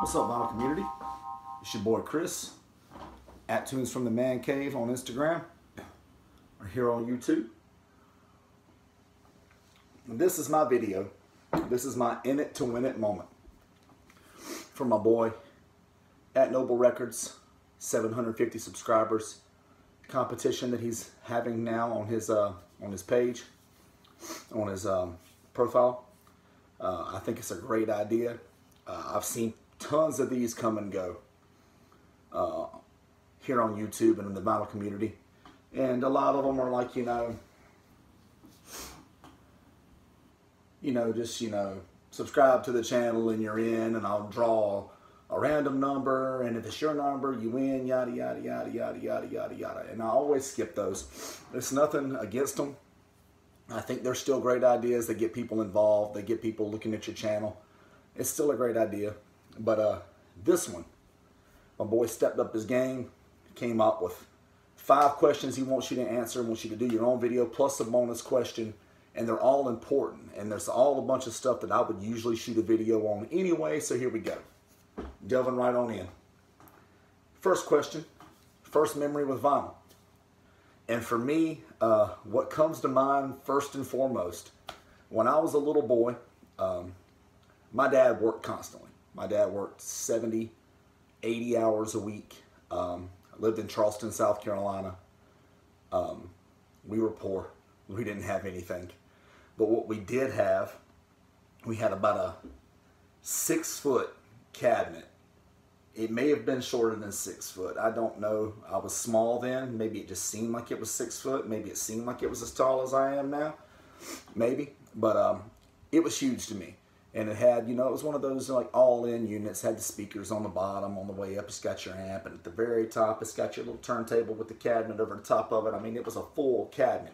What's up, vinyl community? It's your boy Chris at Tunes from the Man Cave on Instagram or here on YouTube. And this is my video. This is my in it to win it moment for my boy at Noble Records, 750 subscribers competition that he's having now on his page, on his profile. I think it's a great idea. I've seen tons of these come and go here on YouTube and in the vinyl community, and a lot of them are like, just subscribe to the channel and you're in, and I'll draw a random number, and if it's your number you win, yada yada yada yada yada yada yada. And I always skip those. It's nothing against them. I think they're still great ideas. They get people involved. They get people looking at your channel. It's still a great idea. But this one, my boy stepped up his game, came up with 5 questions he wants you to answer, wants you to do your own video, plus a bonus question, and they're all important. And there's all a bunch of stuff that I would usually shoot a video on anyway, so here we go. Delving right on in. First question, first memory with vinyl. And for me, what comes to mind first and foremost, when I was a little boy, my dad worked constantly. My dad worked 70, 80 hours a week. I lived in Charleston, South Carolina. We were poor. We didn't have anything. But what we did have, we had about a 6-foot cabinet. It may have been shorter than 6 foot. I don't know. I was small then. Maybe it just seemed like it was 6 foot. Maybe it seemed like it was as tall as I am now. Maybe. But it was huge to me. And it had, it was one of those like all-in units. Had the speakers on the bottom. On the way up, it's got your amp. And at the very top, it's got your little turntable with the cabinet over the top of it. I mean, it was a full cabinet.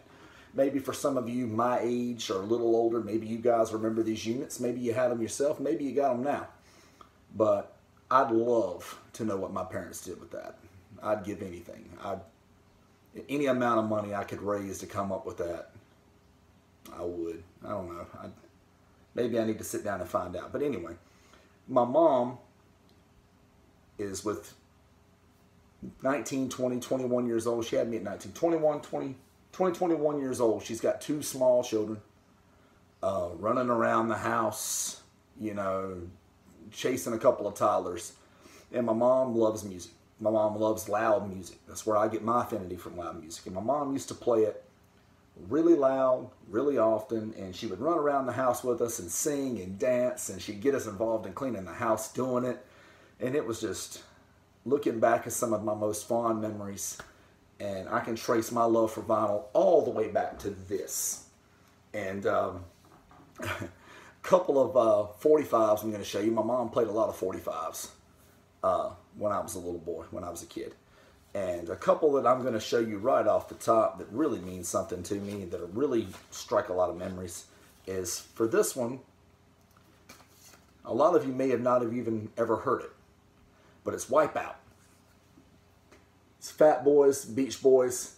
Maybe for some of you my age or a little older, maybe you guys remember these units. Maybe you had them yourself. Maybe you got them now. But I'd love to know what my parents did with that. I'd give anything. Any amount of money I could raise to come up with that, I would. I don't know. Maybe I need to sit down and find out. But anyway, my mom is with 19, 20, 21 years old. She had me at 19, 21 years old. She's got 2 small children running around the house, chasing a couple of toddlers. And my mom loves music. My mom loves loud music. That's where I get my affinity from, loud music. And my mom used to play it really loud, really often, and she would run around the house with us and sing and dance, and she'd get us involved in cleaning the house doing it. And it was just, looking back at some of my most fond memories, and I can trace my love for vinyl all the way back to this. And couple of 45s I'm going to show you. My mom played a lot of 45s when I was a little boy, when I was a kid. And a couple that I'm going to show you right off the top that really means something to me, that really strike a lot of memories, is for this one, a lot of you may have not have even ever heard it, but it's Wipeout. It's Fat Boys, Beach Boys,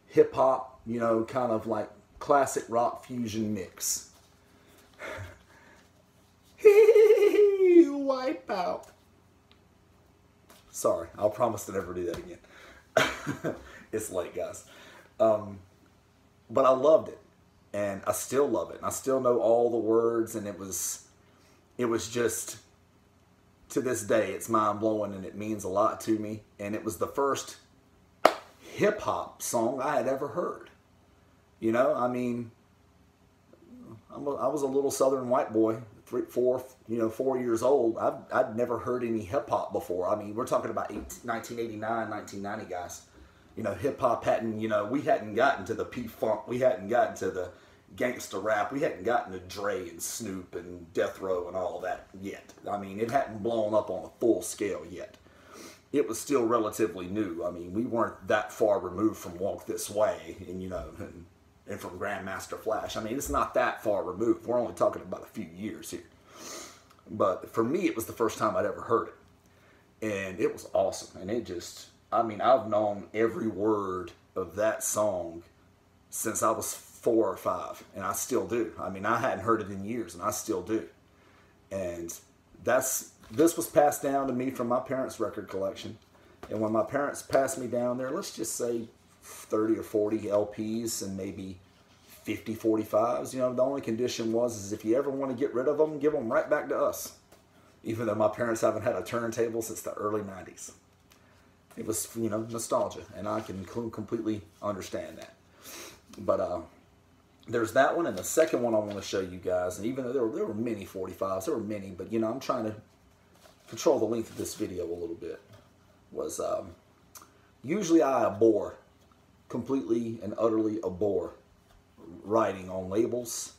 hip-hop, kind of like classic rock fusion mix. Wipeout. Sorry, I'll promise to never do that again. It's late, guys. But I loved it, and I still love it, and I still know all the words, and it was just, to this day, it's mind-blowing, and it means a lot to me. And it was the first hip-hop song I had ever heard. I mean, I was a little southern white boy, 4 years old. I'd never heard any hip-hop before. I mean, we're talking about 1989, 1990, guys. Hip-hop hadn't, we hadn't gotten to the P-Funk. We hadn't gotten to the gangsta rap. We hadn't gotten to Dre and Snoop and Death Row and all that yet. I mean, it hadn't blown up on a full scale yet. It was still relatively new. I mean, we weren't that far removed from Walk This Way and from Grandmaster Flash. I mean, it's not that far removed. We're only talking about a few years here. But for me, it was the first time I'd ever heard it. And it was awesome. And it just, I mean, I've known every word of that song since I was 4 or 5. And I still do. I mean, I hadn't heard it in years, and I still do. And this was passed down to me from my parents' record collection. And when my parents passed me down there, let's just say 30 or 40 LPs and maybe 50 45s. You know, the only condition is if you ever want to get rid of them, give them right back to us. Even though my parents haven't had a turntable since the early 90s. It was, you know, nostalgia, and I can completely understand that. But there's that one, and the second one I want to show you guys, and even though there were many 45s, there were many, but, you know, I'm trying to control the length of this video a little bit, was usually I abhor, completely and utterly abhor writing on labels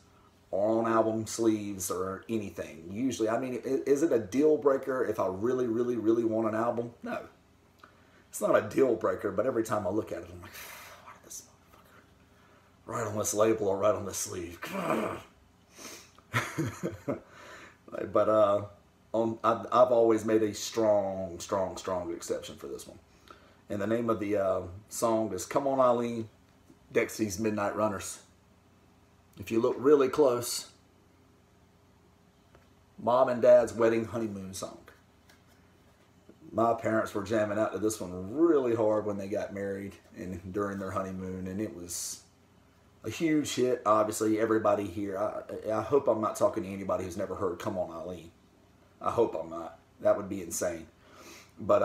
or on album sleeves or anything. Usually, I mean, is it a deal breaker if I really, really, really want an album? No. It's not a deal breaker, but every time I look at it, I'm like, why did this motherfucker write on this label or write on this sleeve? But I've always made a strong, strong, strong exception for this one. And the name of the song is Come On Eileen, Dexy's Midnight Runners. If you look really close, Mom and Dad's wedding honeymoon song. My parents were jamming out to this one really hard when they got married and during their honeymoon, and it was a huge hit. Obviously, everybody here, I hope I'm not talking to anybody who's never heard Come On Eileen. I hope I'm not. That would be insane. But,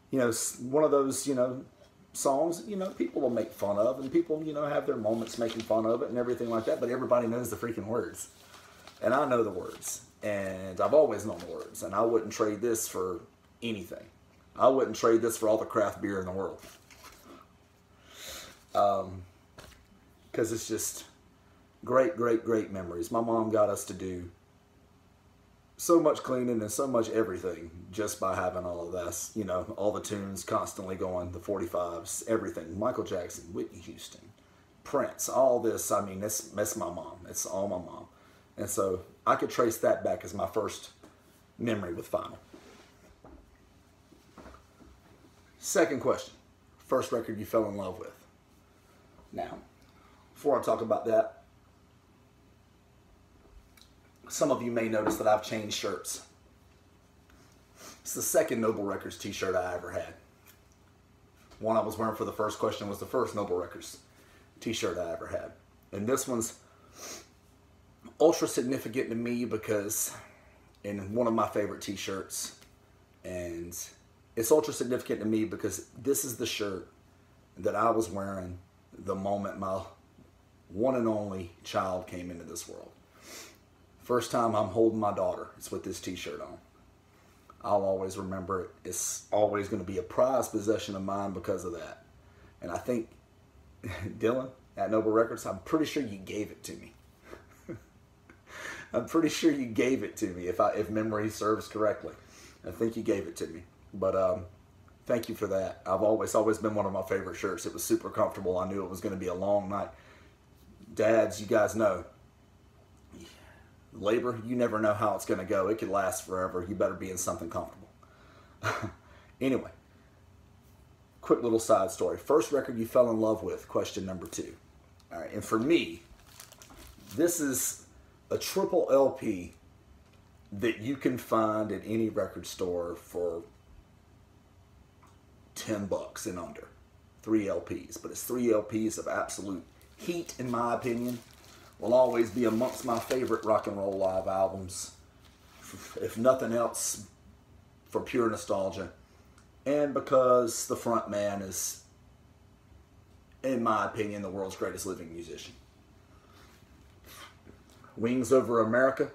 you know, one of those, you know, songs, you know, people will make fun of, and people, you know, have their moments making fun of it and everything like that, but everybody knows the freaking words. And I know the words. And I've always known the words, and I wouldn't trade this for anything. I wouldn't trade this for all the craft beer in the world. Because it's just great, great, great memories. My mom got us to do so much cleaning and so much everything just by having all of this, you know, all the tunes constantly going, the 45s, everything. Michael Jackson, Whitney Houston, Prince, all this. I mean, that's my mom. It's all my mom. And so I could trace that back as my first memory with vinyl. Second question. First record you fell in love with. Now, before I talk about that, some of you may notice that I've changed shirts. It's the second Noble Records t-shirt I ever had. One I was wearing for the first question was the first Noble Records t-shirt I ever had. And this one's ultra significant to me because in one of my favorite t-shirts, and it's ultra significant to me because this is the shirt that I was wearing the moment my one and only child came into this world. First time I'm holding my daughter, it's with this t-shirt on. I'll always remember it. It's always going to be a prized possession of mine because of that. And I think, Dylan, at Noble Records, I'm pretty sure you gave it to me. I'm pretty sure you gave it to me, if memory serves correctly. I think you gave it to me. But thank you for that. I've always been one of my favorite shirts. It was super comfortable. I knew it was going to be a long night. Dads, you guys know, labor, you never know how it's going to go. It could last forever. You better be in something comfortable. Anyway, quick little side story. First record you fell in love with, question number 2. All right, and for me, this is a triple LP that you can find at any record store for $10 and under. 3 LPs, but it's 3 LPs of absolute heat, in my opinion. Will always be amongst my favorite rock and roll live albums, if nothing else, for pure nostalgia, and because the front man is, in my opinion, the world's greatest living musician. Wings Over America.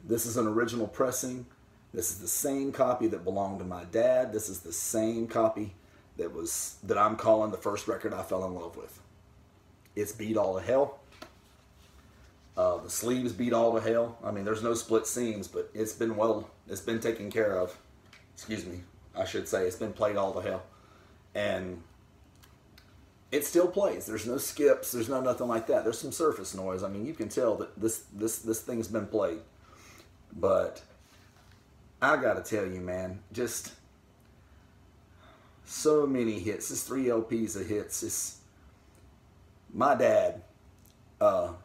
This is an original pressing. This is the same copy that belonged to my dad. This is the same copy that I'm calling the first record I fell in love with. It's beat all to hell. The sleeves beat all to hell. I mean, there's no split seams, but it's been taken care of. Excuse me, I should say it's been played all to hell. And it still plays. There's no skips. There's no nothing like that. There's some surface noise. I mean, you can tell that this thing's been played. But I gotta tell you, man, just so many hits. This 3 LPs of hits. My dad,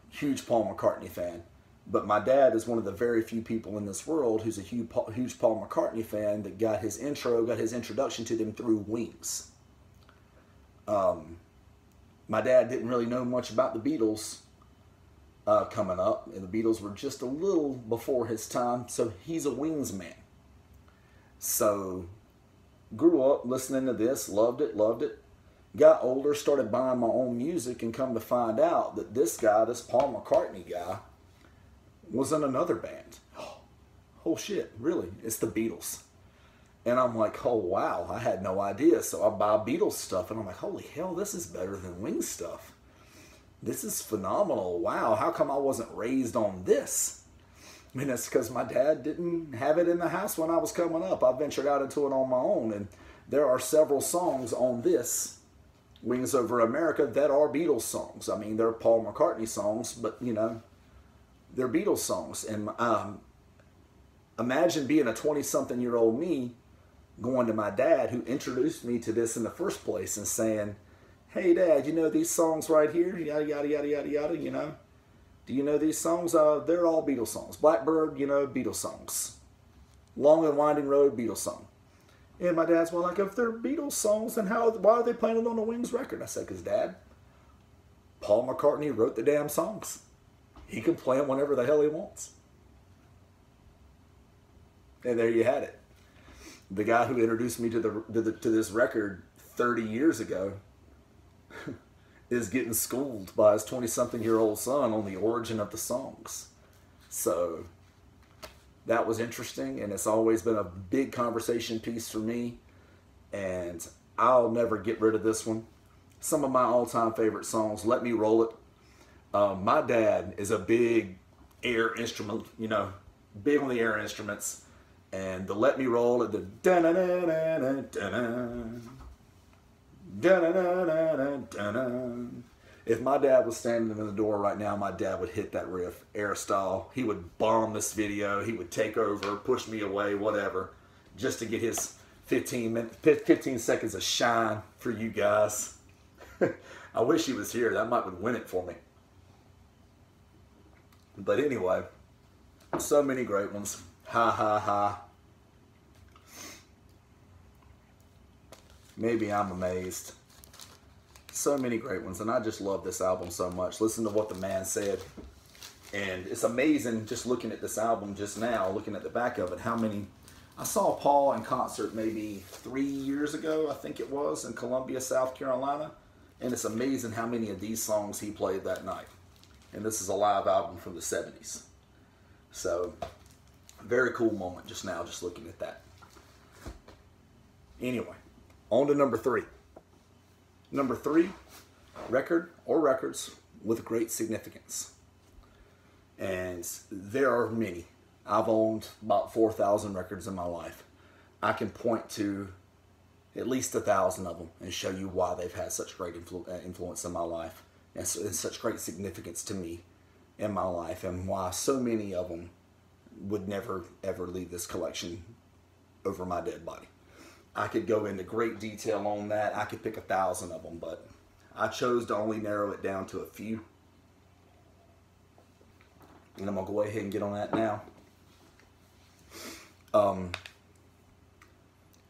huge Paul McCartney fan. But my dad is one of the very few people in this world who's a huge Paul McCartney fan that got his introduction to them through Wings. My dad didn't really know much about the Beatles coming up, and the Beatles were just a little before his time, so he's a Wings man. So, grew up listening to this, loved it. Got older, started buying my own music, and come to find out that this guy, this Paul McCartney guy, was in another band. Oh shit, really? It's the Beatles. And I'm like, oh wow, I had no idea. So I buy Beatles stuff, and I'm like, holy hell, this is better than Wings stuff. This is phenomenal. Wow, how come I wasn't raised on this? I mean, it's because my dad didn't have it in the house when I was coming up. I ventured out into it on my own, and there are several songs on this, Wings Over America, that are Beatles songs. I mean, they're Paul McCartney songs, but, you know, they're Beatles songs. And imagine being a 20-something-year-old me going to my dad, who introduced me to this in the first place, and saying, hey, Dad, you know these songs right here? Yada, yada, yada, yada, yada, you know? Do you know these songs? They're all Beatles songs. Blackbird, you know, Beatles songs. Long and Winding Road, Beatles song. And my dad's, well, like, if they're Beatles songs, then why are they playing it on the Wings record? I said, because, Dad, Paul McCartney wrote the damn songs. He can play them whenever the hell he wants. And there you had it. The guy who introduced me to this record 30 years ago is getting schooled by his 20-something-year-old son on the origin of the songs. So that was interesting, and it's always been a big conversation piece for me, and I'll never get rid of this one. Some of my all-time favorite songs, Let Me Roll It. My dad is a big air instrument, you know, big on the air instruments. And the Let Me Roll It, the if my dad was standing in the door right now, my dad would hit that riff, air style. He would bomb this video. He would take over, push me away, whatever, just to get his 15 seconds of shine for you guys. I wish he was here. That might would win it for me. But anyway, so many great ones. Ha ha ha. Maybe I'm amazed. So many great ones, and I just love this album so much. Listen to what the man said. And it's amazing just looking at this album just now, looking at the back of it, how many... I saw Paul in concert maybe 3 years ago, I think it was, in Columbia, South Carolina. And it's amazing how many of these songs he played that night. And this is a live album from the 70s. So... very cool moment just now, just looking at that. Anyway, on to number 3. Number 3, record or records with great significance. And there are many. I've owned about 4,000 records in my life. I can point to at least 1,000 of them and show you why they've had such great influence in my life and such great significance to me in my life, and why so many of them would never ever leave this collection over my dead body. I could go into great detail on that. I could pick 1,000 of them, but I chose to only narrow it down to a few. And I'm going to go ahead and get on that now.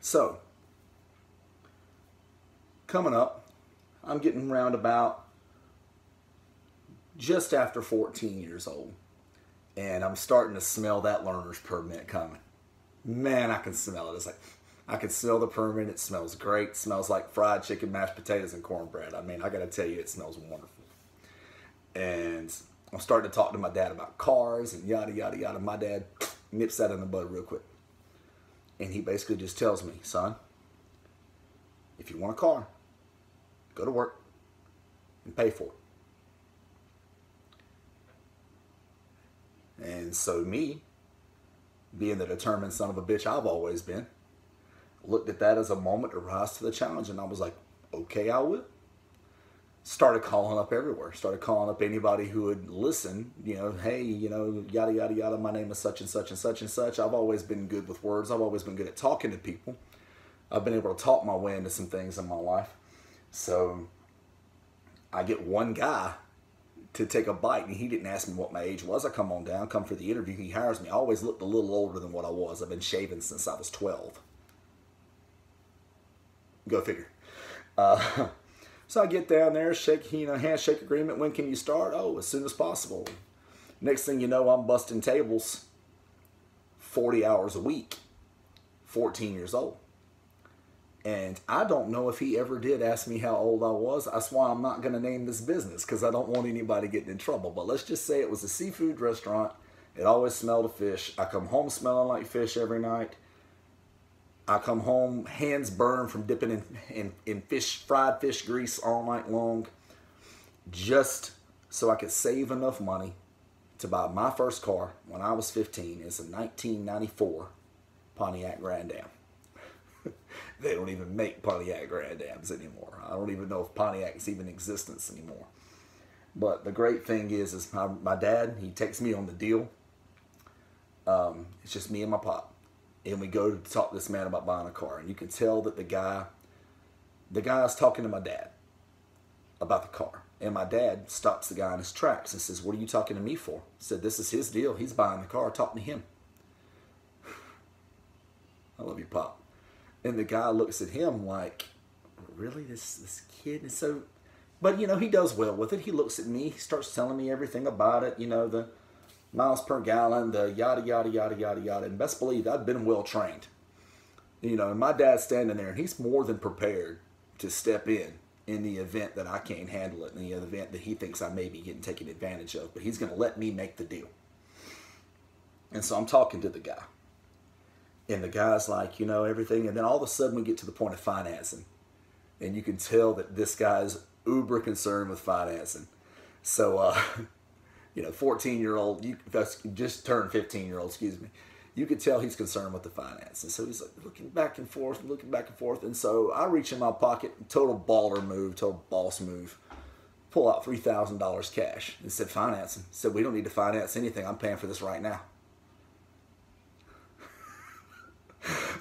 So, coming up, I'm getting around about just after 14 years old. And I'm starting to smell that learner's permit coming. Man, I can smell it. It's like, I can smell the permit. It smells great. It smells like fried chicken, mashed potatoes, and cornbread. I mean, I got to tell you, it smells wonderful. And I'm starting to talk to my dad about cars and yada, yada, yada. My dad nips that in the bud real quick. And he basically just tells me, son, if you want a car, go to work and pay for it. And so me, being the determined son of a bitch I've always been, looked at that as a moment to rise to the challenge, and I was like, okay, I will. Started calling up everywhere. Started calling up anybody who would listen. You know, hey, you know, yada, yada, yada, my name is such and such and such and such. I've always been good with words. I've always been good at talking to people. I've been able to talk my way into some things in my life. So I get one guy to take a bite, and he didn't ask me what my age was. I come on down, come for the interview. He hires me. I always looked a little older than what I was. I've been shaving since I was 12. Go figure. So I get down there, handshake agreement. When can you start? Oh, as soon as possible. Next thing you know, I'm busting tables 40 hours a week, 14 years old. And I don't know if he ever did ask me how old I was. That's why I'm not going to name this business, because I don't want anybody getting in trouble. But let's just say it was a seafood restaurant. It always smelled of fish. I come home smelling like fish every night. I come home, hands burned from dipping in fried fish grease all night long, just so I could save enough money to buy my first car when I was 15. It's a 1994 Pontiac Grand Am. They don't even make Pontiac Grand Ams anymore. I don't even know if Pontiac is even in existence anymore. But the great thing is my dad, he takes me on the deal. It's just me and my pop. And we go to talk to this man about buying a car. And you can tell that the guy is talking to my dad about the car. And my dad stops the guy in his tracks and says, "What are you talking to me for?" I said, "This is his deal. He's buying the car. Talk to him." I love you, Pop. And the guy looks at him like, really, this kid is so... But, he does well with it. He looks at me. He starts telling me everything about it. The miles per gallon, the yada, yada, yada, yada, yada. And best believe I've been well trained. And my dad's standing there, and he's more than prepared to step in the event that I can't handle it, in the event that he thinks I may be getting taken advantage of. But he's going to let me make the deal. And so I'm talking to the guy. And the guy's like, everything. And then all of a sudden we get to the point of financing. And you can tell that this guy's uber concerned with financing. So, 14-year-old, just turned 15-year-old, excuse me. You could tell he's concerned with the finance. And so he's like looking back and forth. And so I reach in my pocket, total baller move, total boss move. Pull out $3,000 cash and said, financing. Said, we don't need to finance anything. I'm paying for this right now.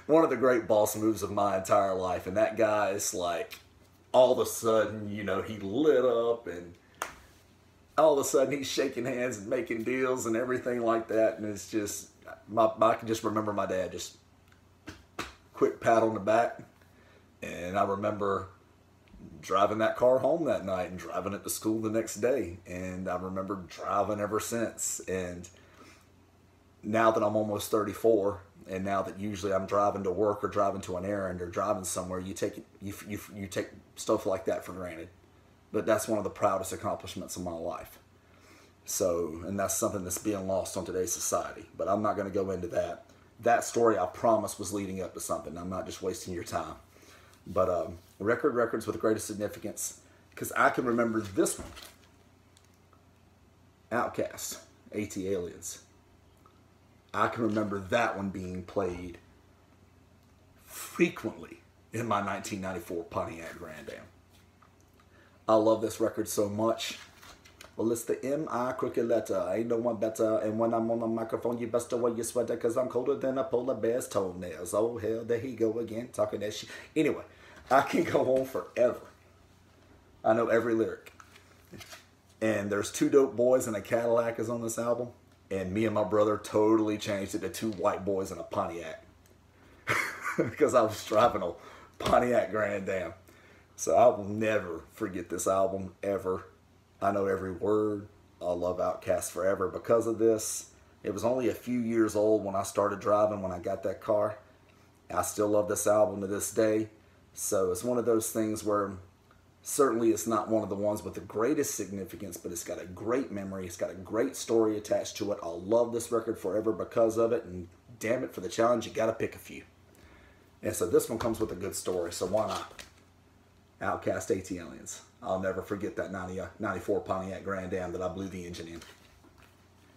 One of the great boss moves of my entire life. And that guy is like, all of a sudden, he lit up, and all of a sudden he's shaking hands and making deals and everything like that. And it's just, I can just remember my dad just quick pat on the back. And I remember driving that car home that night and driving it to school the next day. And I remember driving ever since. And now that I'm almost 34, and now that usually I'm driving to work or driving to an errand or driving somewhere, you take stuff like that for granted. But that's one of the proudest accomplishments of my life. So, and that's something that's being lost on today's society. But I'm not going to go into that. That story, I promise, was leading up to something. I'm not just wasting your time. But records with the greatest significance, because I can remember this one. Outcast, AT Aliens. I can remember that one being played frequently in my 1994 Pontiac Grand Am. I love this record so much. Well, it's the M.I. crooked letter. Ain't no one better. And when I'm on the microphone, you best wear your sweater, because I'm colder than a polar bear's toenails. Oh, hell, there he go again, talking that shit. Anyway, I can go on forever. I know every lyric. And there's Two Dope Boys and a Cadillac is on this album. And me and my brother totally changed it to Two White Boys and a Pontiac. Because I was driving a Pontiac Grand Am. So I will never forget this album, ever. I know every word. I love Outkast forever because of this. It was only a few years old when I started driving, when I got that car. I still love this album to this day. So it's one of those things where certainly it's not one of the ones with the greatest significance, but it's got a great memory. It's got a great story attached to it. I'll love this record forever because of it. And damn it, for the challenge, you got to pick a few. And so this one comes with a good story, so why not? Outcast, AT Aliens. I'll never forget that 94 Pontiac Grand Am that I blew the engine in.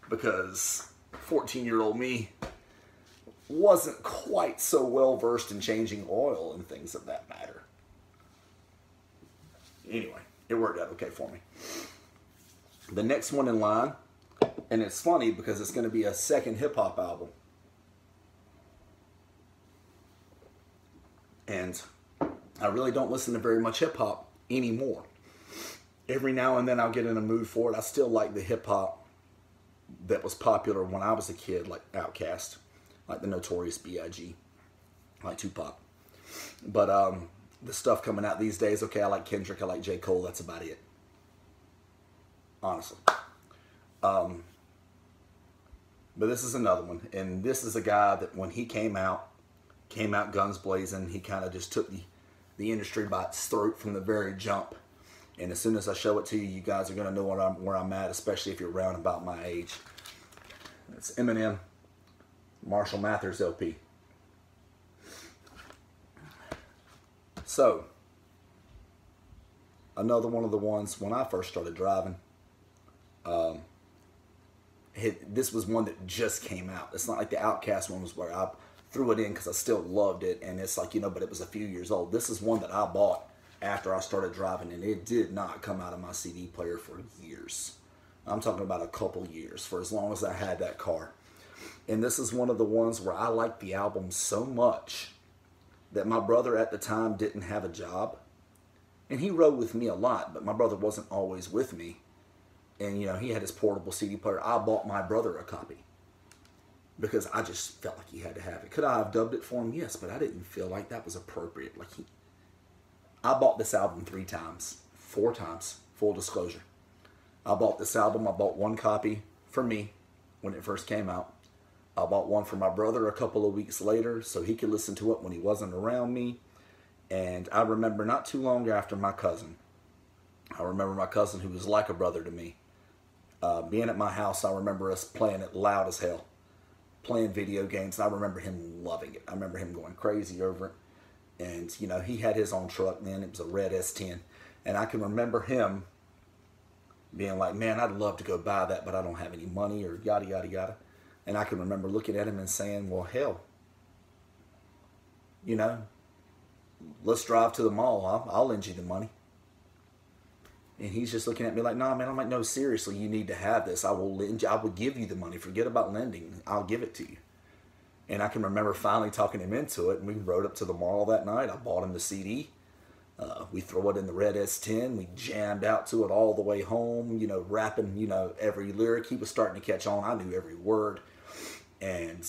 Because 14-year-old me wasn't quite so well versed in changing oil and things of that matter. Anyway, it worked out okay for me. The next one in line, and it's funny because it's going to be a second hip-hop album. And I really don't listen to very much hip-hop anymore. every now and then I'll get in a mood for it. I still like the hip hop that was popular when I was a kid, like Outkast, like the Notorious B.I.G., like Tupac. But the stuff coming out these days, okay, I like Kendrick, I like J. Cole, that's about it. Honestly. But this is another one. And this is a guy that when he came out guns blazing. He kind of just took the industry by its throat from the very jump. And as soon as I show it to you, you guys are going to know where I'm at, especially if you're around about my age. It's Eminem, Marshall Mathers LP. So, another one of the ones when I first started driving. This was one that just came out. It's not like the Outkast one was where I threw it in because I still loved it, and it's like, you know, but it was a few years old. This is one that I bought after I started driving, and it did not come out of my CD player for years. I'm talking about a couple years, for as long as I had that car. And this is one of the ones where I liked the album so much that my brother at the time didn't have a job. And he rode with me a lot, but my brother wasn't always with me. And, you know, he had his portable CD player. I bought my brother a copy because I just felt like he had to have it. Could I have dubbed it for him? Yes, but I didn't feel like that was appropriate. Like I bought this album 4 times, full disclosure. I bought this album. I bought one copy for me when it first came out. I bought one for my brother a couple of weeks later so he could listen to it when he wasn't around me. And I remember not too long after my cousin, who was like a brother to me, being at my house. I remember us playing it loud as hell, playing video games. And I remember him loving it. I remember him going crazy over it. And, you know, he had his own truck then. It was a red S10. And I can remember him being like, man, I'd love to go buy that, but I don't have any money, or yada, yada, yada. And I can remember looking at him and saying, well, hell, you know, let's drive to the mall. I'll lend you the money. And he's just looking at me like, nah, man. I'm like, no, seriously, you need to have this. I will give you the money. Forget about lending. I'll give it to you. And I can remember finally talking him into it. And we rode up to the mall that night. I bought him the CD. We throw it in the red S10. We jammed out to it all the way home, you know, rapping, you know, every lyric. He was starting to catch on. I knew every word. And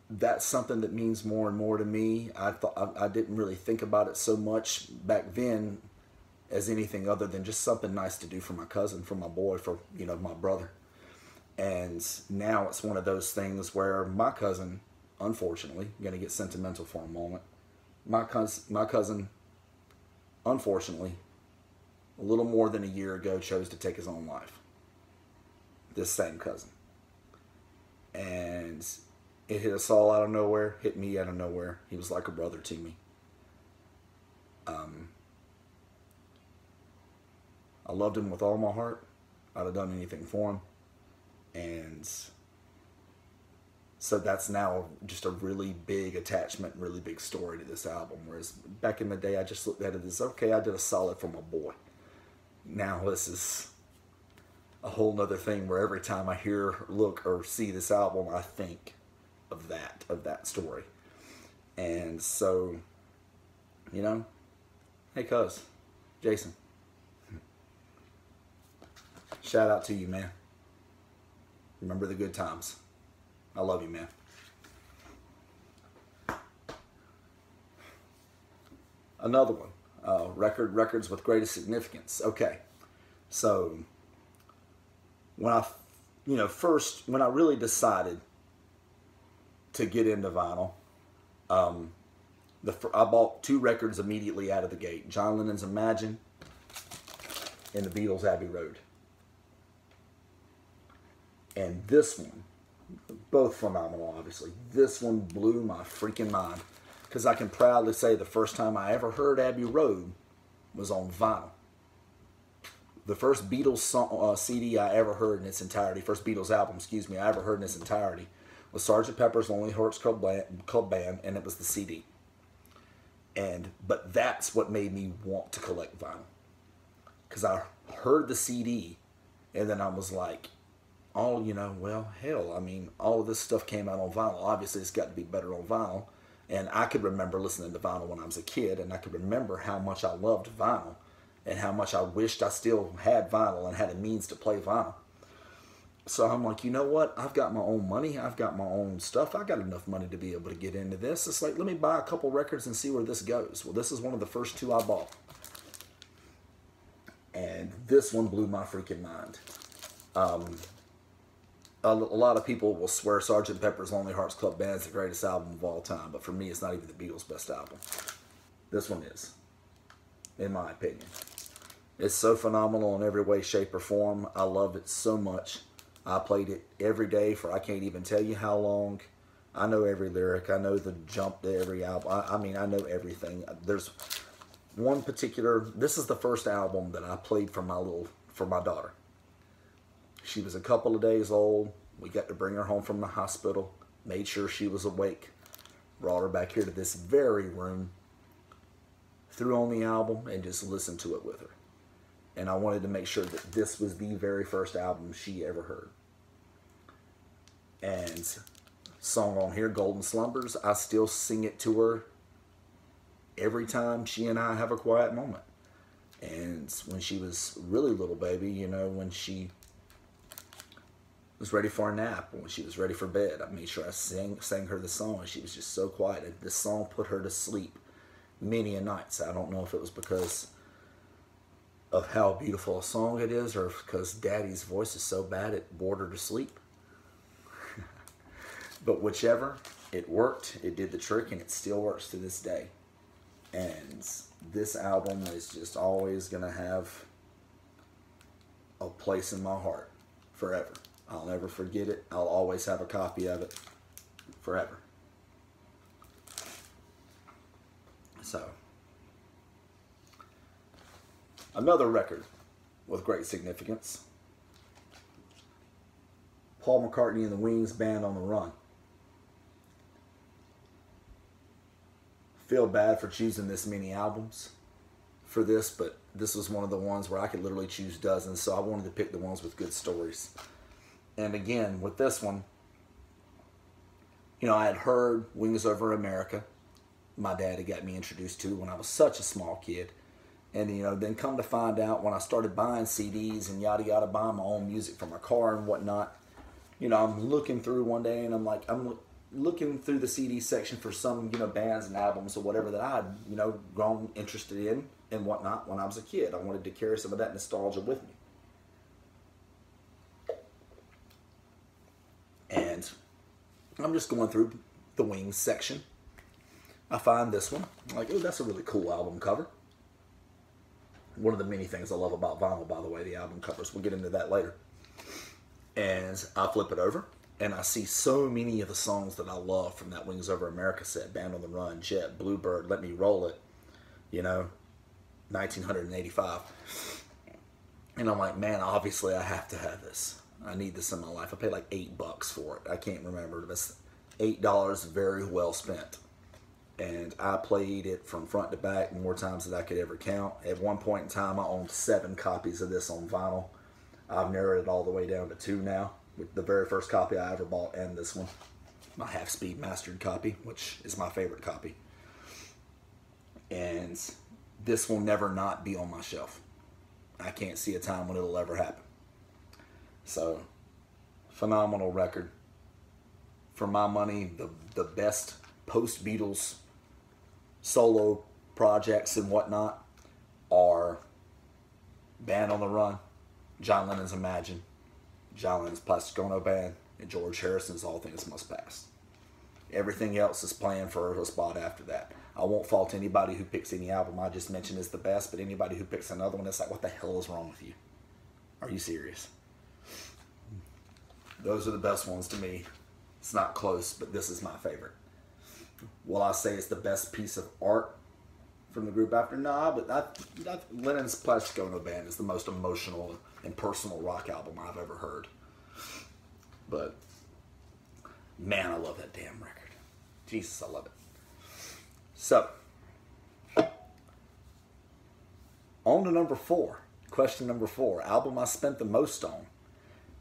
that's something that means more and more to me. I didn't really think about it so much back then as anything other than just something nice to do for my cousin, for my boy, for, you know, my brother. And now it's one of those things where my cousin, unfortunately, I'm going to get sentimental for a moment. My cousin, unfortunately, a little more than a year ago, chose to take his own life. This same cousin. And it hit us all out of nowhere, hit me out of nowhere. He was like a brother to me. I loved him with all my heart. I'd have done anything for him. And so that's now just a really big attachment, really big story to this album. Whereas back in the day, I just looked at it as, okay, I did a solid for my boy. Now this is a whole nother thing where every time I hear, look, or see this album, I think of that story. And so, you know, hey cuz, Jason, shout out to you, man. Remember the good times. I love you, man. Another one, records with greatest significance. Okay, so when I really decided to get into vinyl, I bought 2 records immediately out of the gate: John Lennon's Imagine and the Beatles' Abbey Road. And this one, both phenomenal, obviously. This one blew my freaking mind, because I can proudly say the first time I ever heard Abbey Road was on vinyl. The first Beatles song, CD I ever heard in its entirety, first Beatles album, excuse me, I ever heard in its entirety, was Sgt. Pepper's Lonely Hearts Club Band, and it was the CD. But that's what made me want to collect vinyl, because I heard the CD, and then I was like, oh, you know, well, hell, I mean, all of this stuff came out on vinyl. Obviously, it's got to be better on vinyl. And I could remember listening to vinyl when I was a kid, and I could remember how much I loved vinyl. and how much I wished I still had vinyl and had a means to play vinyl. So I'm like, you know what? I've got my own money. I've got my own stuff. I got enough money to be able to get into this. It's like, let me buy a couple records and see where this goes. Well, this is one of the first two I bought. And this one blew my freaking mind. A lot of people will swear Sgt. Pepper's Lonely Hearts Club Band is the greatest album of all time. But for me, it's not even the Beatles' best album. This one is, in my opinion. It's so phenomenal in every way, shape, or form. I love it so much. I played it every day for I can't even tell you how long. I know every lyric. I know the jump to every album. I mean, I know everything. There's one particular, this is the first album that I played for my daughter. She was a couple of days old. We got to bring her home from the hospital, made sure she was awake, brought her back here to this very room, threw on the album, and just listened to it with her. And I wanted to make sure that this was the very first album she ever heard. And song on here, Golden Slumbers, I still sing it to her every time she and I have a quiet moment. And when she was really little baby, you know, when she was ready for a nap, when she was ready for bed, I made sure I sang her the song, and she was just so quiet. And this song put her to sleep many a nights. I don't know if it was because of how beautiful a song it is, or because Daddy's voice is so bad it bored her to sleep. But whichever, it worked, it did the trick, and it still works to this day. And this album is just always going to have a place in my heart forever. I'll never forget it. I'll always have a copy of it forever. So, another record with great significance. Paul McCartney and the Wings, Band on the Run. Feel bad for choosing this many albums for this, but this was one of the ones where I could literally choose dozens, so I wanted to pick the ones with good stories. And again, with this one, you know, I had heard Wings Over America. My dad had got me introduced to when I was such a small kid. And, you know, then come to find out when I started buying CDs and yada yada, buying my own music for my car and whatnot, you know, I'm looking through one day and I'm looking through the CD section for some, you know, bands and albums or whatever that I had, you know, grown interested in and whatnot when I was a kid. I wanted to carry some of that nostalgia with me. And I'm just going through the Wings section. I find this one. I'm like, oh, that's a really cool album cover. One of the many things I love about vinyl, by the way, the album covers. We'll get into that later. And I flip it over, and I see so many of the songs that I love from that Wings Over America set. Band on the Run, Jet, Bluebird, Let Me Roll It, you know, 1985. And I'm like, man, obviously I have to have this. I need this in my life. I paid like $8 for it. I can't remember. That's $8 very well spent. And I played it from front to back more times than I could ever count. At one point in time, I owned 7 copies of this on vinyl. I've narrowed it all the way down to 2 now, with the very first copy I ever bought and this one. My half-speed mastered copy, which is my favorite copy. And this will never not be on my shelf. I can't see a time when it'll ever happen. So, phenomenal record. For my money, the best post-Beatles solo projects and whatnot are Band on the Run, John Lennon's Imagine, John Lennon's Plastic Ono Band, and George Harrison's All Things Must Pass. Everything else is playing for a spot after that. I won't fault anybody who picks any album I just mentioned as the best, but anybody who picks another one, it's like, what the hell is wrong with you? Are you serious? Those are the best ones to me. It's not close, but this is my favorite. Will I say it's the best piece of art from the group after? Nah, but Lennon's Plastic Ono Band is the most emotional and personal rock album I've ever heard. But, man, I love that damn record. Jesus, I love it. So, on to number 4. Question number 4. Album I spent the most on.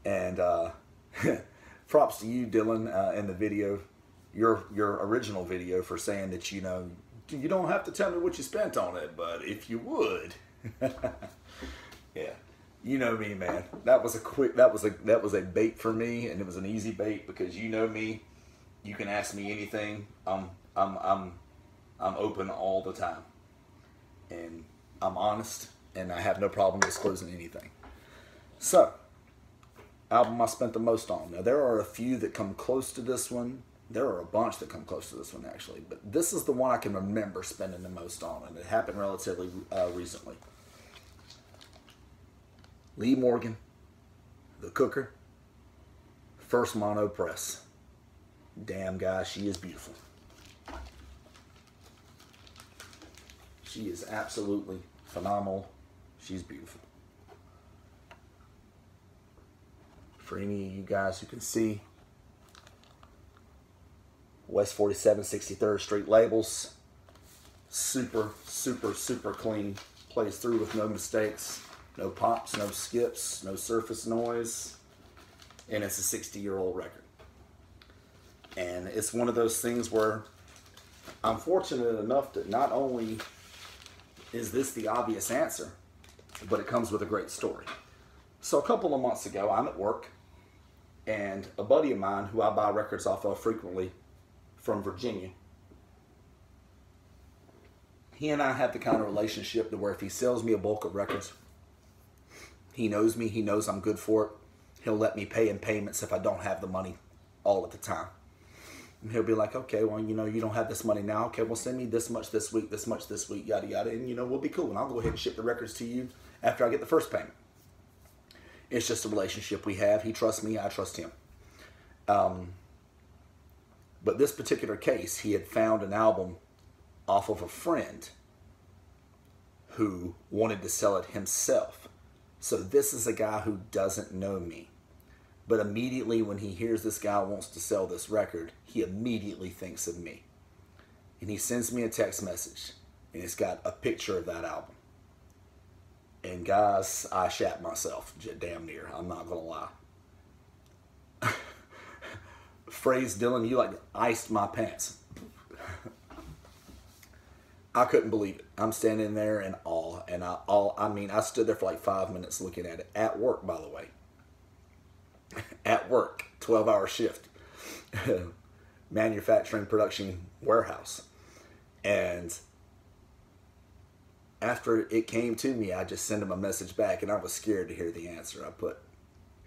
And, props to you, Dylan, in the video, your original video, for saying that, you know, you don't have to tell me what you spent on it, but if you would. Yeah. You know me, man. That was a bait for me, and it was an easy bait because you know me. You can ask me anything. I'm open all the time, and I'm honest, and I have no problem disclosing anything. So, album I spent the most on. Now there are a few that come close to this one. There are a bunch that come close to this one actually, but this is the one I can remember spending the most on, and it happened relatively recently. Lee Morgan, the Cooker, first mono press. Damn, guys, she is beautiful. She is absolutely phenomenal. She's beautiful. For any of you guys who can see, West 47, 63rd Street labels. Super, super, super clean. Plays through with no mistakes. No pops, no skips, no surface noise. And it's a 60-year-old record. And it's one of those things where I'm fortunate enough that not only is this the obvious answer, but it comes with a great story. So a couple of months ago, I'm at work, and a buddy of mine who I buy records off of frequently from Virginia, he and I have the kind of relationship to where if he sells me a bulk of records, he knows me, he knows I'm good for it. He'll let me pay in payments if I don't have the money all at the time. And he'll be like, okay, well, you know, you don't have this money now. Okay, well, send me this much this week, yada, yada. And, you know, we'll be cool. And I'll go ahead and ship the records to you after I get the first payment. It's just a relationship we have. He trusts me, I trust him. But this particular case, he had found an album off of a friend who wanted to sell it himself. So this is a guy who doesn't know me. But immediately when he hears this guy wants to sell this record, he immediately thinks of me. And he sends me a text message, and it's got a picture of that album. And guys, I shat myself, damn near. I'm not going to lie. Phrase, Dylan, you like iced my pants. I couldn't believe it. I'm standing there in awe, and I stood there for like 5 minutes looking at it at work, by the way. At work, 12-hour shift, manufacturing production warehouse, and after it came to me, I just sent him a message back, and I was scared to hear the answer. I put,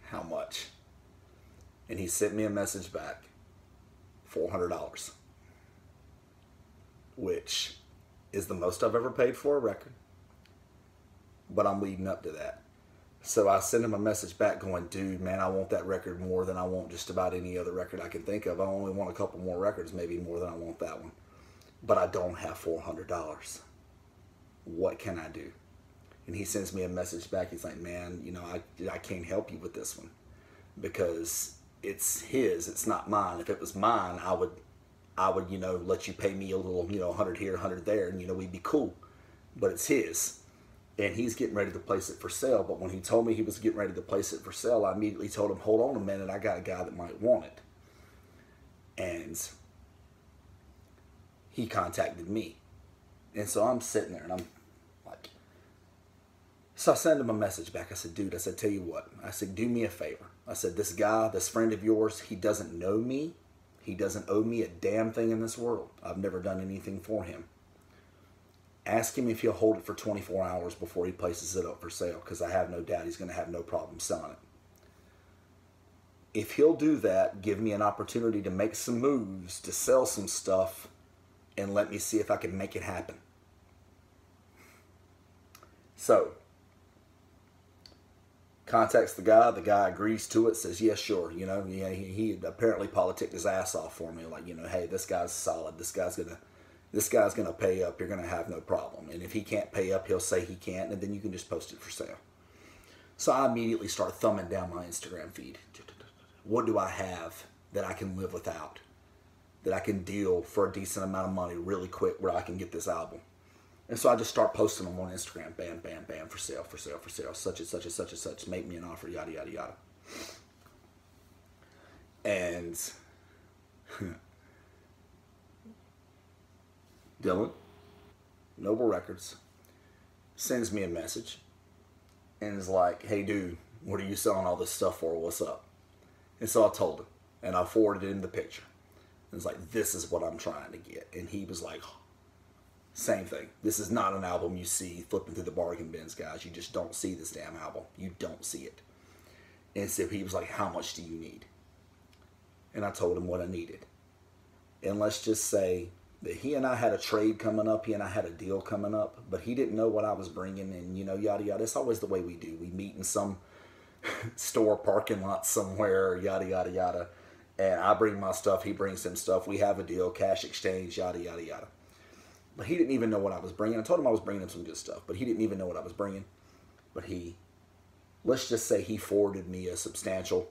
"How much?" And he sent me a message back, $400, which is the most I've ever paid for a record, but I'm leading up to that. So I sent him a message back going, dude, man, I want that record more than I want just about any other record I can think of. I only want a couple more records, maybe more than I want that one. But I don't have $400. What can I do? And he sends me a message back. He's like, man, you know, I can't help you with this one because it's his, it's not mine. If it was mine, I would, you know, let you pay me a little, you know, 100 here, 100 there, and, you know, we'd be cool. But it's his. And he's getting ready to place it for sale. But when he told me he was getting ready to place it for sale, I immediately told him, hold on a minute, I got a guy that might want it. And he contacted me. And so I'm sitting there and I'm like, so I sent him a message back. I said, dude, I said, tell you what, I said, do me a favor. I said, this guy, this friend of yours, he doesn't know me. He doesn't owe me a damn thing in this world. I've never done anything for him. Ask him if he'll hold it for 24 hours before he places it up for sale, because I have no doubt he's going to have no problem selling it. If he'll do that, give me an opportunity to make some moves, to sell some stuff, and let me see if I can make it happen. So, contacts the guy agrees to it, says, yes, sure, you know, yeah, he apparently politicked his ass off for me, like, you know, hey, this guy's solid, this guy's gonna pay up, you're gonna have no problem. And if he can't pay up, he'll say he can't, and then you can just post it for sale. So I immediately start thumbing down my Instagram feed. What do I have that I can live without? That I can deal for a decent amount of money really quick where I can get this album? And so I just start posting them on Instagram. Bam, bam, bam, for sale, for sale, for sale. Such and such and such and such. Make me an offer, yada, yada, yada. And Dylan, Noble Records, sends me a message and is like, hey dude, what are you selling all this stuff for? What's up? And so I told him, and I forwarded him the picture. And it's like, this is what I'm trying to get. And he was like, same thing. This is not an album you see flipping through the bargain bins, guys. You just don't see this damn album. You don't see it. And so he was like, how much do you need? And I told him what I needed. And let's just say that he and I had a trade coming up. He and I had a deal coming up. But he didn't know what I was bringing. And, you know, yada, yada. It's always the way we do. We meet in some store parking lot somewhere, yada, yada, yada. And I bring my stuff. He brings some stuff. We have a deal, cash exchange, yada, yada, yada. But he didn't even know what I was bringing. I told him I was bringing him some good stuff. But he didn't even know what I was bringing. But let's just say he forwarded me a substantial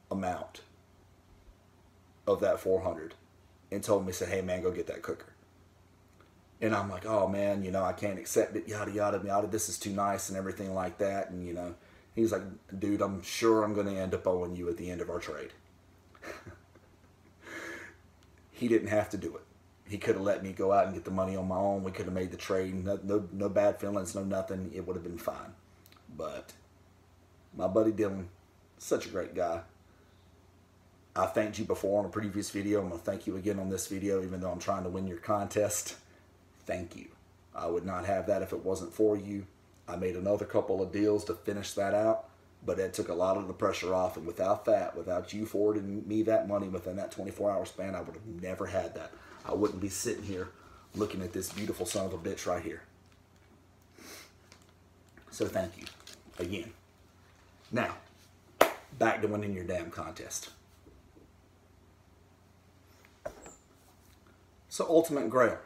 amount of that 400 and told me, said, hey man, go get that cooker. And I'm like, oh man, you know, I can't accept it, yada, yada, yada, this is too nice and everything like that. And, you know, he's like, dude, I'm sure I'm going to end up owing you at the end of our trade. He didn't have to do it. He could have let me go out and get the money on my own. We could have made the trade. No bad feelings, no nothing. It would have been fine. But my buddy Dylan, such a great guy. I thanked you before on a previous video. I'm going to thank you again on this video, even though I'm trying to win your contest. Thank you. I would not have that if it wasn't for you. I made another couple of deals to finish that out, but it took a lot of the pressure off. And without that, without you forwarding me that money within that 24-hour span, I would have never had that. I wouldn't be sitting here looking at this beautiful son of a bitch right here. So thank you again. Now, back to winning your damn contest. So Ultimate Grail.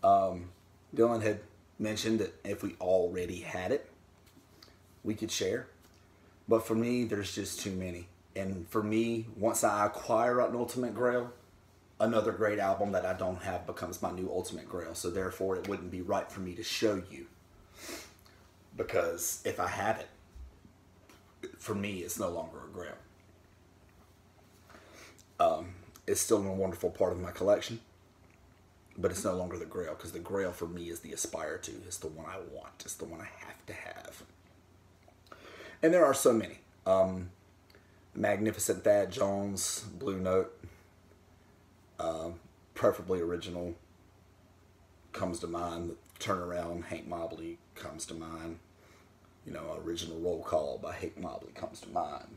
Dylan had mentioned that if we already had it, we could share. But for me, there's just too many. And for me, once I acquire an Ultimate Grail, another great album that I don't have becomes my new Ultimate Grail. So therefore, it wouldn't be right for me to show you. Because if I have it, for me, it's no longer a Grail. It's still a wonderful part of my collection. But it's no longer the Grail, because the Grail for me is the aspire to. It's the one I want. It's the one I have to have. And there are so many. Magnificent Thad Jones, Blue Note, preferably original, comes to mind. Turnaround, Hank Mobley comes to mind. You know, original Roll Call by Hank Mobley comes to mind.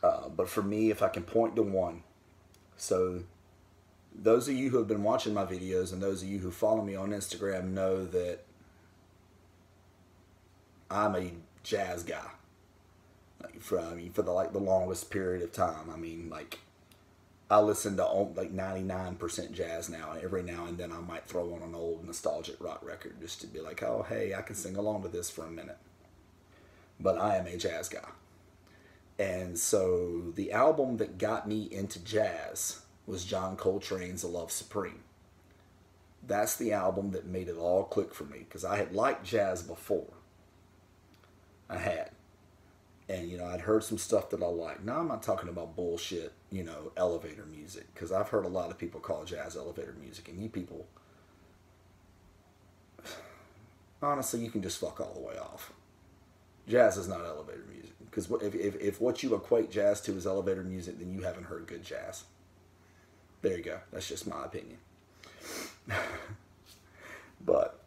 But for me, if I can point to one, so those of you who have been watching my videos and those of you who follow me on Instagram know that I'm a jazz guy. For the longest period of time. I mean, like, I listen to like 99% jazz now, and every now and then I might throw on an old nostalgic rock record just to be like, oh hey, I can sing along to this for a minute. But I am a jazz guy. And so the album that got me into jazz was John Coltrane's A Love Supreme. That's the album that made it all click for me, because I had liked jazz before. I had. And, you know, I'd heard some stuff that I liked. Now, I'm not talking about bullshit, you know, elevator music, because I've heard a lot of people call jazz elevator music, and you people, honestly, you can just fuck all the way off. Jazz is not elevator music, because if what you equate jazz to is elevator music, then you haven't heard good jazz. There you go. That's just my opinion. But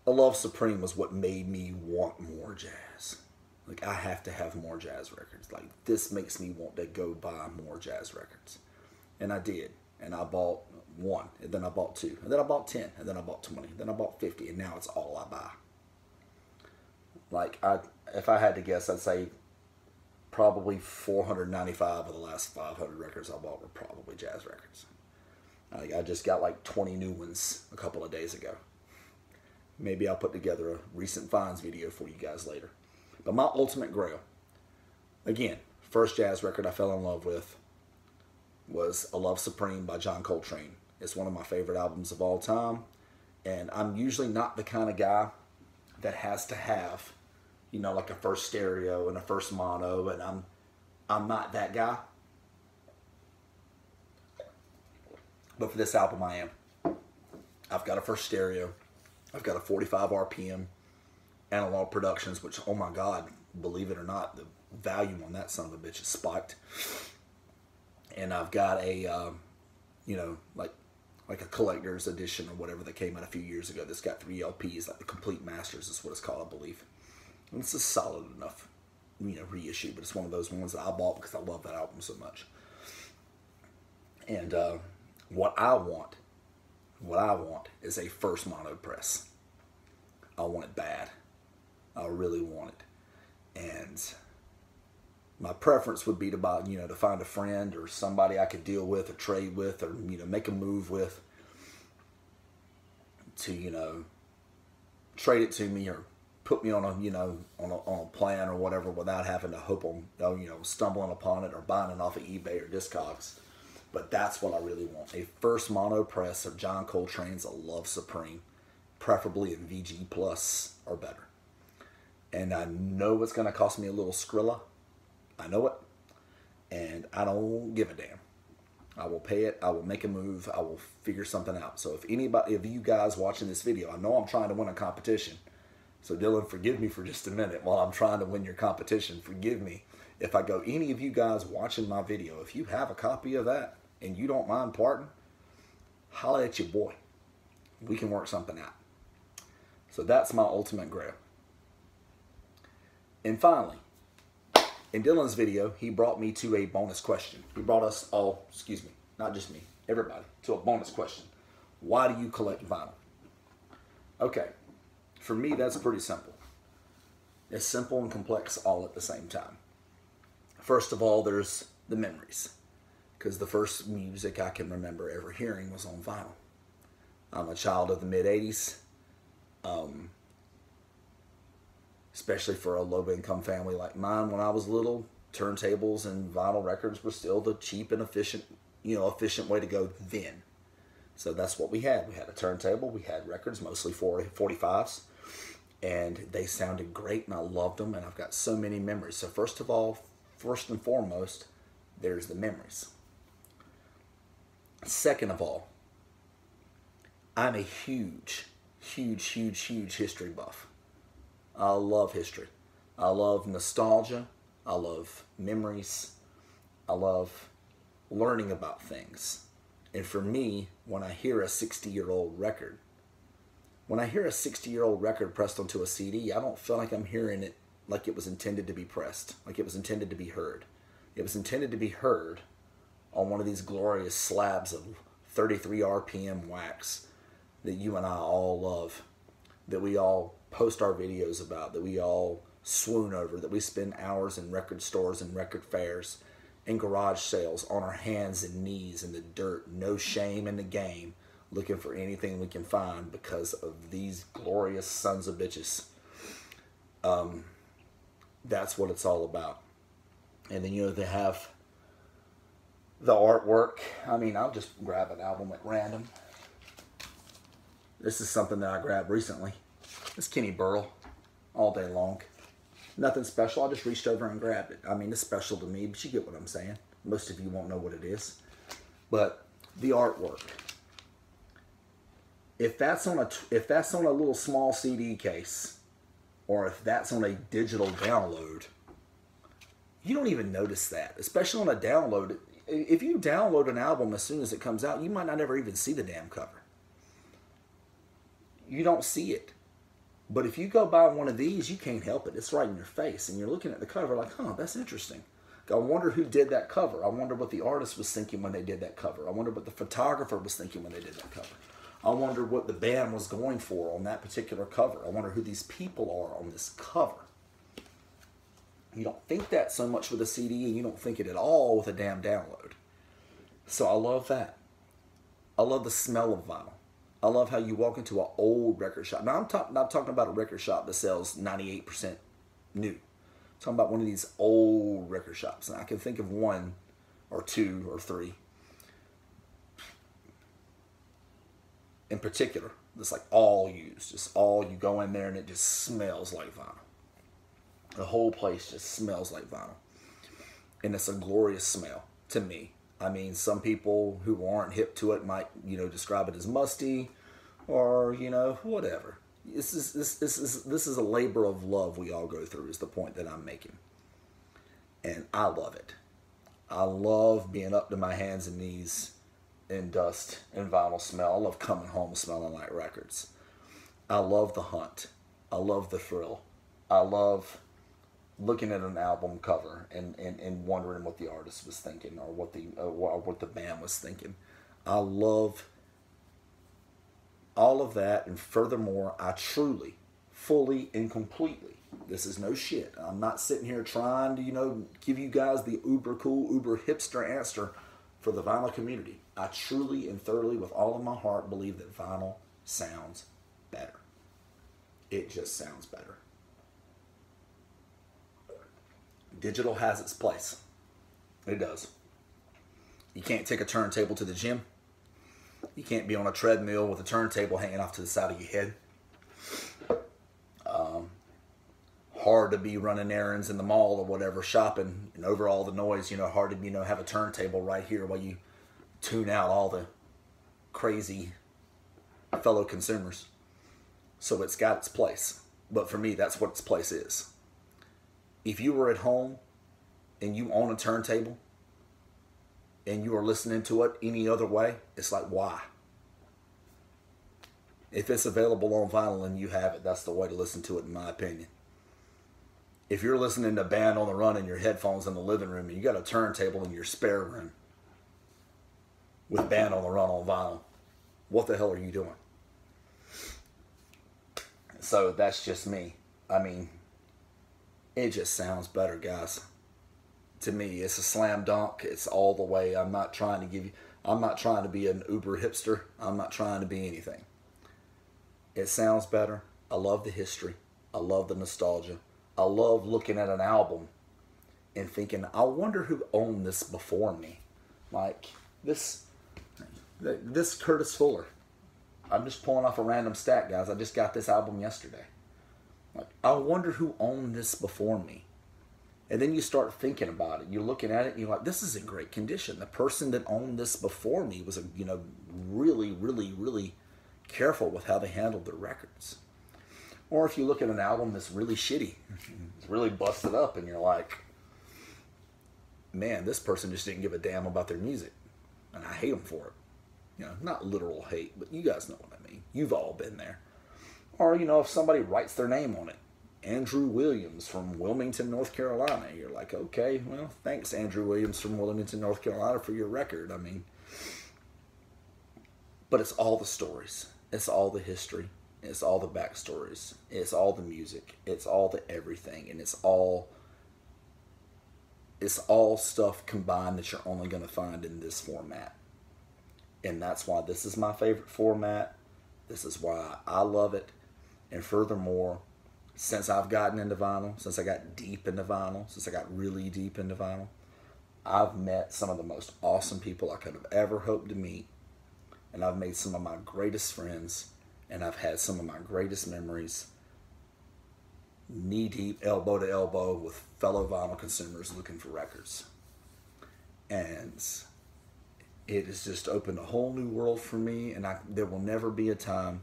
A Love Supreme was what made me want more jazz. Like, I have to have more jazz records. Like, this makes me want to go buy more jazz records. And I did. And I bought 1, and then I bought 2, and then I bought 10, and then I bought 20, and then I bought 50, and now it's all I buy. Like, if I had to guess, I'd say probably 495 of the last 500 records I bought were probably jazz records. I just got like 20 new ones a couple of days ago. Maybe I'll put together a recent finds video for you guys later. But my Ultimate Grail, again, first jazz record I fell in love with was A Love Supreme by John Coltrane. It's one of my favorite albums of all time. And I'm usually not the kind of guy that has to have, you know, like a first stereo and a first mono, and I'm not that guy. But for this album, I am. I've got a first stereo. I've got a 45 RPM analog productions, which, oh my God, believe it or not, the volume on that son of a bitch is spiked. And I've got a, you know, like a collector's edition or whatever that came out a few years ago that's got 3 LPs, like the Complete Masters is what it's called, I believe. And it's a solid enough, you know, reissue, but it's one of those ones that I bought because I love that album so much. And what I want is a first mono press. I want it bad. I really want it. And my preference would be to buy, you know, to find a friend or somebody I could deal with or trade with or, you know, make a move with to, you know, trade it to me or put me on a, you know, on a plan or whatever without having to hope on, you know, stumbling upon it or buying it off of eBay or Discogs. But that's what I really want. A first mono press of John Coltrane's A Love Supreme, preferably in VG Plus or better. And I know it's going to cost me a little Skrilla. I know it. And I don't give a damn. I will pay it. I will make a move. I will figure something out. So if anybody, if you guys watching this video, I know I'm trying to win a competition. So Dylan, forgive me for just a minute while I'm trying to win your competition. Forgive me if I go, any of you guys watching my video, if you have a copy of that and you don't mind parting, holla at your boy. We can work something out. So that's my ultimate grail. And finally, in Dylan's video, he brought me to a bonus question. He brought us all, excuse me, not just me, everybody, to a bonus question. Why do you collect vinyl? Okay, for me, that's pretty simple. It's simple and complex all at the same time. First of all, there's the memories, because the first music I can remember ever hearing was on vinyl. I'm a child of the mid-'80s. Especially for a low-income family like mine, when I was little, turntables and vinyl records were still the cheap and efficient, you know, efficient way to go then. So that's what we had. We had a turntable. We had records, mostly 45s, and they sounded great, and I loved them, and I've got so many memories. So first of all, first and foremost, there's the memories. Second of all, I'm a huge history buff. I love history. I love nostalgia. I love memories. I love learning about things. And for me, when I hear a 60-year-old record, when I hear a 60-year-old record pressed onto a CD, I don't feel like I'm hearing it like it was intended to be pressed, like it was intended to be heard. It was intended to be heard on one of these glorious slabs of 33 RPM wax that you and I all love, that we all post our videos about, that we all swoon over, that we spend hours in record stores and record fairs and garage sales on our hands and knees in the dirt, no shame in the game, looking for anything we can find because of these glorious sons of bitches. That's what it's all about. And then, you know, they have the artwork. I mean, I'll just grab an album at random. This is something that I grabbed recently. It's Kenny Burrell, All Day Long. Nothing special. I just reached over and grabbed it. I mean, it's special to me, but you get what I'm saying. Most of you won't know what it is. But the artwork. If that's on a little small CD case, or if that's on a digital download, you don't even notice that. Especially on a download. If you download an album as soon as it comes out, you might not ever even see the damn cover. You don't see it. But if you go buy one of these, you can't help it. It's right in your face. And you're looking at the cover like, huh, that's interesting. I wonder who did that cover. I wonder what the artist was thinking when they did that cover. I wonder what the photographer was thinking when they did that cover. I wonder what the band was going for on that particular cover. I wonder who these people are on this cover. You don't think that so much with a CD, and you don't think it at all with a damn download. So I love that. I love the smell of vinyl. I love how you walk into an old record shop. Now, I'm not talking about a record shop that sells 98% new. I'm talking about one of these old record shops. And I can think of one or two or three in particular that's like all used. Just all, you go in there and it just smells like vinyl. The whole place just smells like vinyl. And it's a glorious smell to me. I mean, some people who aren't hip to it might, you know, describe it as musty, or, you know, whatever. This is a labor of love we all go through, is the point that I'm making. And I love it. I love being up to my hands and knees in dust and vinyl smell. I love coming home smelling like records. I love the hunt. I love the thrill. I love looking at an album cover and wondering what the artist was thinking, or what the band was thinking. I love all of that, and furthermore, I truly, fully, and completely, this is no shit, I'm not sitting here trying to, you know, give you guys the uber cool, uber hipster answer for the vinyl community. I truly and thoroughly, with all of my heart, believe that vinyl sounds better. It just sounds better. Digital has its place. It does. You can't take a turntable to the gym. You can't be on a treadmill with a turntable hanging off to the side of your head. Hard to be running errands in the mall or whatever, shopping, and over all the noise, you know, hard to, you know, have a turntable right here while you tune out all the crazy fellow consumers. So it's got its place. But for me, that's what its place is. If you were at home and you own a turntable and you are listening to it any other way, it's like, why? If it's available on vinyl and you have it, that's the way to listen to it, in my opinion. If you're listening to Band on the Run in your headphones in the living room and you got a turntable in your spare room with Band on the Run on vinyl, what the hell are you doing? So that's just me. I mean, it just sounds better, guys. To me, it's a slam dunk. It's all the way. I'm not trying to be an uber hipster. I'm not trying to be anything. It sounds better. I love the history. I love the nostalgia. I love looking at an album and thinking, I wonder who owned this before me. Like this Curtis Fuller. I'm just pulling off a random stat, guys. I just got this album yesterday. Like, I wonder who owned this before me. And then you start thinking about it. You're looking at it and you're like, this is in great condition. The person that owned this before me was, really, really, really careful with how they handled their records. Or if you look at an album that's really shitty, it's really busted up, and you're like, man, this person just didn't give a damn about their music. And I hate them for it. You know, not literal hate, but you guys know what I mean. You've all been there. Or, if somebody writes their name on it, Andrew Williams from Wilmington, North Carolina, you're like, okay, well, thanks, Andrew Williams from Wilmington, North Carolina, for your record. I mean, but it's all the stories. It's all the history. It's all the backstories. It's all the music. It's all the everything. And it's all stuff combined that you're only going to find in this format. And that's why this is my favorite format. This is why I love it. And furthermore, since I've gotten into vinyl, since I got deep into vinyl, since I got really deep into vinyl, I've met some of the most awesome people I could have ever hoped to meet. And I've made some of my greatest friends. And I've had some of my greatest memories knee deep, elbow to elbow with fellow vinyl consumers looking for records. And it has just opened a whole new world for me. And there will never be a time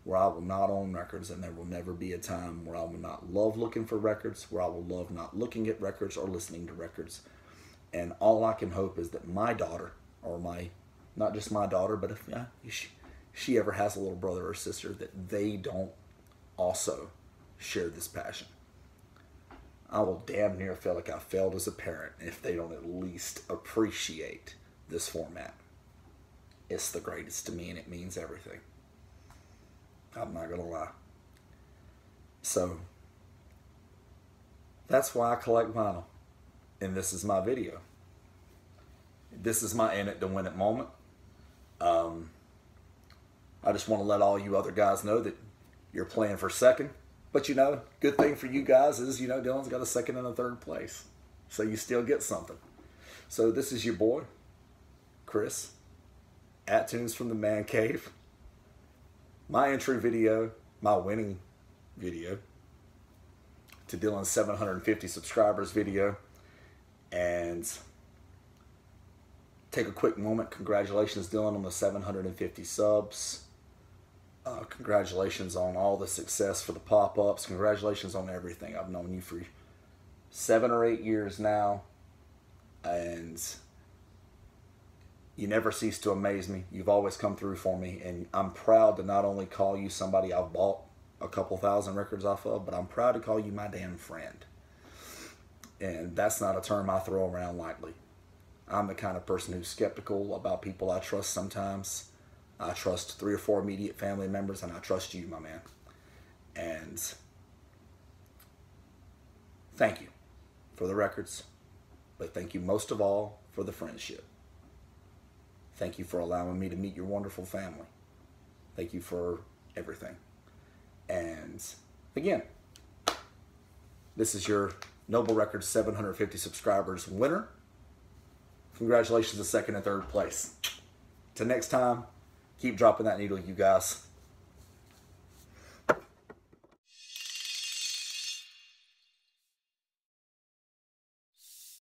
where I will not own records, and there will never be a time where I will not love looking for records, where I will love not looking at records or listening to records. And all I can hope is that my daughter, or not just my daughter, but if she ever has a little brother or sister, that they don't also share this passion. I will damn near feel like I failed as a parent if they don't at least appreciate this format. It's the greatest to me, and it means everything. I'm not going to lie. So, that's why I collect vinyl. And this is my video. This is my in it to win it moment. I just want to let all you other guys know that you're playing for second. But good thing for you guys is, Dylan's got a second and a third place. So you still get something. So this is your boy, Chris, at Tunes from the Man Cave. My entry video, my winning video, to Dylan's 750 subscribers video. And take a quick moment. Congratulations, Dylan, on the 750 subs. Congratulations on all the success for the pop-ups. Congratulations on everything. I've known you for 7 or 8 years now, and you never cease to amaze me. You've always come through for me, and I'm proud to not only call you somebody I've bought a couple thousand records off of, but I'm proud to call you my damn friend. And that's not a term I throw around lightly. I'm the kind of person who's skeptical about people I trust sometimes. I trust 3 or 4 immediate family members, and I trust you, my man. And thank you for the records, but thank you most of all for the friendship. Thank you for allowing me to meet your wonderful family. Thank you for everything. And again, this is your Noble Records 750 subscribers winner. Congratulations to 2nd and 3rd place. Till next time, keep dropping that needle, you guys.